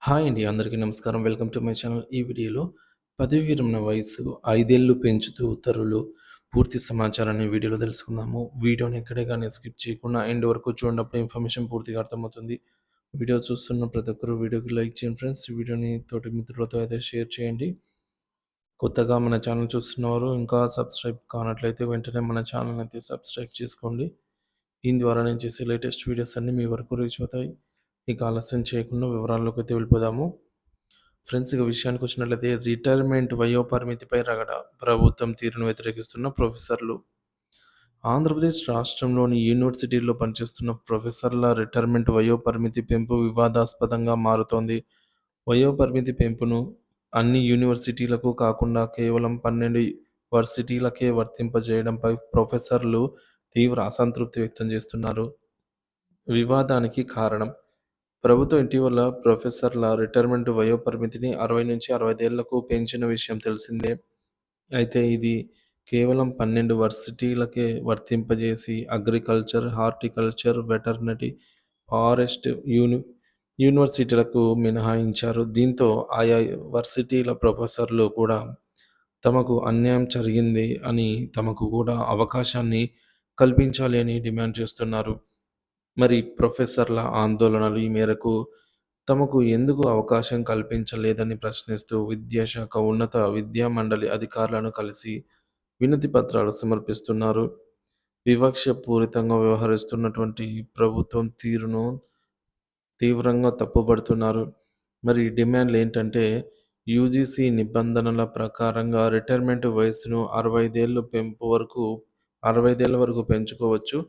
Hi అండి. అందరికీ నమస్కారం. Welcome to my channel. ఈ వీడియోలో పదవి విరమణ వయస్సు 5 ఏళ్లు పెంచుతూ ఉత్తర్వులు పూర్తి సమాచారాన్ని వీడియోలో తెలుసుకుందాము. వీడియోని ఎక్కడే గాని స్కిప్ చేయకుండా ఎండ్ వరకు చూడనప్పుడు ఇన్ఫర్మేషన్ పూర్తిగా అర్థమవుతుంది. వీడియో చూస్తున్న ప్రతి ఒక్కరు వీడియోకి లైక్ చేయండి ఫ్రెండ్స్. ఈ వీడియోని తోటి మిత్రులతో అయితే షేర్ చేయండి. కొత్తగా మన ఛానల్ చూస్తున్నవారు ఇంకా సబ్స్క్రైబ్ కానట్లయితే వెంటనే మన ఛానల్ అయితే సబ్స్క్రైబ్ చేసుకోండి. దీని ద్వారా నేను చేసే లేటెస్ట్ వీడియోస్ అన్నీ మీ వరకు రీచ్ అవుతాయి. ఇక ఆలస్యం చేయకుండా వివరాల్లోకి అయితే వెళ్ళిపోదాము. ఫ్రెండ్స్, ఇక విషయానికి వచ్చినట్లయితే రిటైర్మెంట్ వయోపరిమితిపై రగడ ప్రభుత్వం తీరును వ్యతిరేకిస్తున్న ప్రొఫెసర్లు. ఆంధ్రప్రదేశ్ రాష్ట్రంలోని యూనివర్సిటీల్లో పనిచేస్తున్న ప్రొఫెసర్ల రిటైర్మెంట్ వయోపరిమితి పెంపు వివాదాస్పదంగా మారుతోంది. వయోపరిమితి పెంపును అన్ని యూనివర్సిటీలకు కాకుండా కేవలం 12 వర్సిటీలకే వర్తింపజేయడంపై ప్రొఫెసర్లు తీవ్ర అసంతృప్తి వ్యక్తం చేస్తున్నారు. వివాదానికి కారణం ప్రభుత్వం ఇటీవల ప్రొఫెసర్ల రిటైర్మెంట్ వయోపరిమితిని 60 నుంచి 65 ఏళ్లకు పెంచిన విషయం తెలిసిందే. అయితే ఇది కేవలం 12 వర్సిటీలకే వర్తింపజేసి అగ్రికల్చర్, హార్టికల్చర్, వెటర్నరీ, ఫారెస్ట్ యూనివర్సిటీలకు మినహాయించారు. దీంతో ఆయా వర్సిటీల ప్రొఫెసర్లు కూడా తమకు అన్యాయం జరిగింది అని తమకు కూడా అవకాశాన్ని కల్పించాలి అని డిమాండ్ చేస్తున్నారు. మరి ప్రొఫెసర్ల ఆందోళనలు ఈ మేరకు తమకు ఎందుకు అవకాశం కల్పించలేదని ప్రశ్నిస్తూ విద్యాశాఖ ఉన్నత విద్యా మండలి అధికారులను కలిసి వినతి పత్రాలు సమర్పిస్తున్నారు. వివక్షపూరితంగా వ్యవహరిస్తున్నటువంటి ప్రభుత్వం తీరును తీవ్రంగా తప్పుపడుతున్నారు. మరి డిమాండ్లు ఏంటంటే యూజీసీ నిబంధనల ప్రకారంగా రిటైర్మెంట్ వయస్సును 65 ఏళ్ల వరకు పెంచుకోవచ్చు.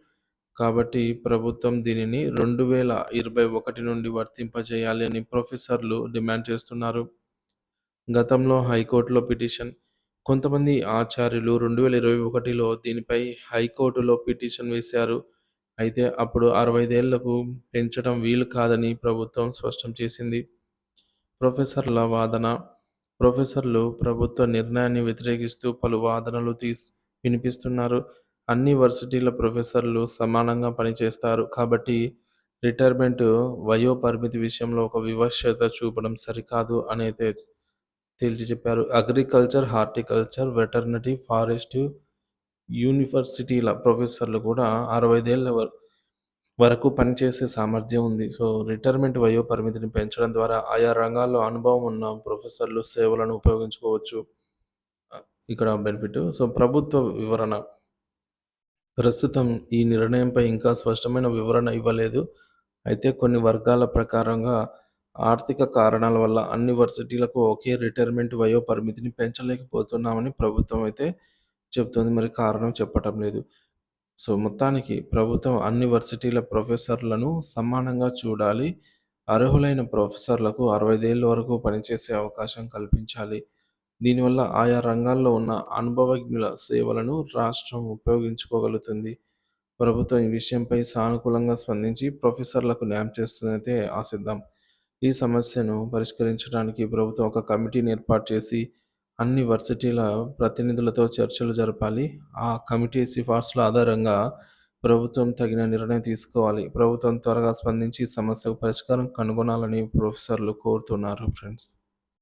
కాబట్టి ప్రభుత్వం దీనిని 2021 నుండి వర్తింపజేయాలి అని ప్రొఫెసర్లు డిమాండ్ చేస్తున్నారు. గతంలో హైకోర్టులో పిటిషన్ కొంతమంది ఆచార్యులు 2021లో దీనిపై హైకోర్టులో పిటిషన్ వేశారు. అయితే అప్పుడు 65 ఏళ్లకు పెంచడం వీలు కాదని ప్రభుత్వం స్పష్టం చేసింది. ప్రొఫెసర్ల వాదన ప్రొఫెసర్లు ప్రభుత్వ నిర్ణయాన్ని వ్యతిరేకిస్తూ పలు వాదనలు వినిపిస్తున్నారు. అన్ని వర్సిటీల ప్రొఫెసర్లు సమానంగా పనిచేస్తారు కాబట్టి రిటైర్మెంట్ వయో పరిమితి విషయంలో ఒక వివక్షత చూపడం సరికాదు అనేది తేల్చి చెప్పారు. అగ్రికల్చర్, హార్టికల్చర్, వెటర్నరీ, ఫారెస్ట్ యూనివర్సిటీల ప్రొఫెసర్లు కూడా 65 ఏళ్ల వరకు పనిచేసే సామర్థ్యం ఉంది. సో రిటైర్మెంట్ వయో పరిమితిని పెంచడం ద్వారా ఆయా రంగాల్లో అనుభవం ఉన్న ప్రొఫెసర్లు సేవలను ఉపయోగించుకోవచ్చు. ఇక్కడ బెనిఫిట్. సో ప్రభుత్వ వివరణ ప్రస్తుతం ఈ నిర్ణయంపై ఇంకా స్పష్టమైన వివరణ ఇవ్వలేదు. అయితే కొన్ని వర్గాల ప్రకారంగా ఆర్థిక కారణాల వల్ల అన్ని వర్సిటీలకు ఒకే రిటైర్మెంట్ వయో పరిమితిని పెంచలేకపోతున్నామని ప్రభుత్వం అయితే చెబుతోంది. మరి కారణం చెప్పటం లేదు. సో మొత్తానికి ప్రభుత్వం అన్ని వర్సిటీల ప్రొఫెసర్లను సమానంగా చూడాలి. అర్హులైన ప్రొఫెసర్లకు 65 ఏళ్ల వరకు పనిచేసే అవకాశం కల్పించాలి. దీనివల్ల ఆయా రంగాల్లో ఉన్న అనుభవజ్ఞుల సేవలను రాష్ట్రం ఉపయోగించుకోగలుగుతుంది. ప్రభుత్వం ఈ విషయంపై సానుకూలంగా స్పందించి ప్రొఫెసర్లకు న్యాయం చేస్తుందైతే ఆశిద్దాం. ఈ సమస్యను పరిష్కరించడానికి ప్రభుత్వం ఒక కమిటీని ఏర్పాటు చేసి అన్ని వర్సిటీల ప్రతినిధులతో చర్చలు జరపాలి. ఆ కమిటీ సిఫార్సుల ఆధారంగా ప్రభుత్వం తగిన నిర్ణయం తీసుకోవాలి. ప్రభుత్వం త్వరగా స్పందించి సమస్యకు పరిష్కారం కనుగొనాలని ప్రొఫెసర్లు కోరుతున్నారు ఫ్రెండ్స్.